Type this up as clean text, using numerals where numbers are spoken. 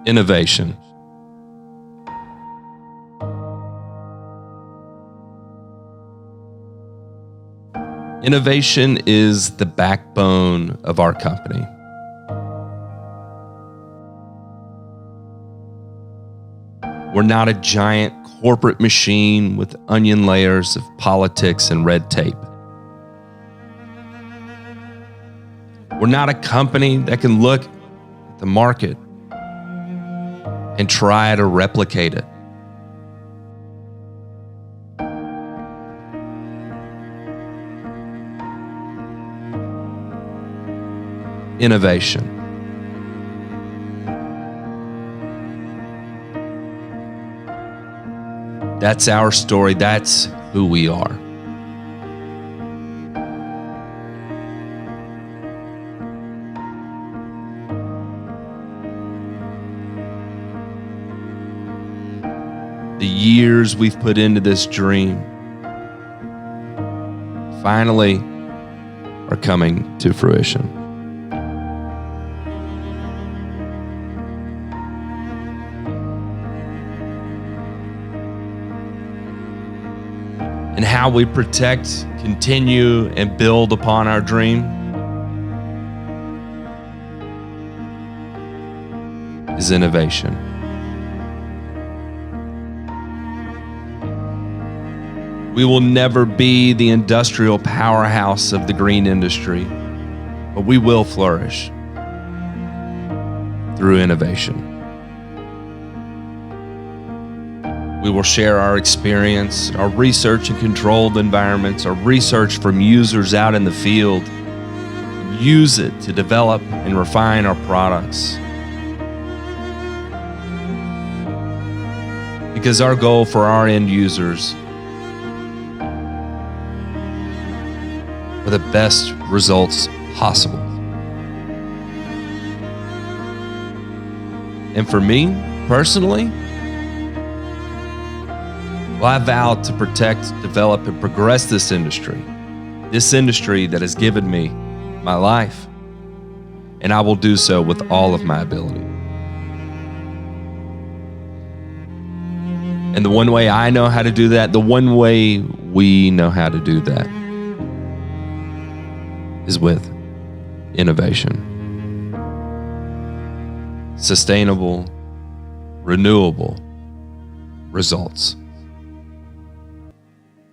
Innovation. Innovation is the backbone of our company. We're not a giant corporate machine with onion layers of politics and red tape. We're not a company that can look at the market and try to replicate it. Innovation. That's our story. That's who we are. The years we've put into this dream finally are coming to fruition. And how we protect, continue, and build upon our dream is innovation. We will never be the industrial powerhouse of the green industry, but we will flourish through innovation. We will share our experience, our research in controlled environments, our research from users out in the field, and use it to develop and refine our products. Because our goal for our end users are the best results possible. And for me, personally, well, I vow to protect, develop, and progress this industry that has given me my life, and I will do so with all of my ability. And the one way I know how to do that, the one way we know how to do that, is with innovation. Sustainable, renewable results.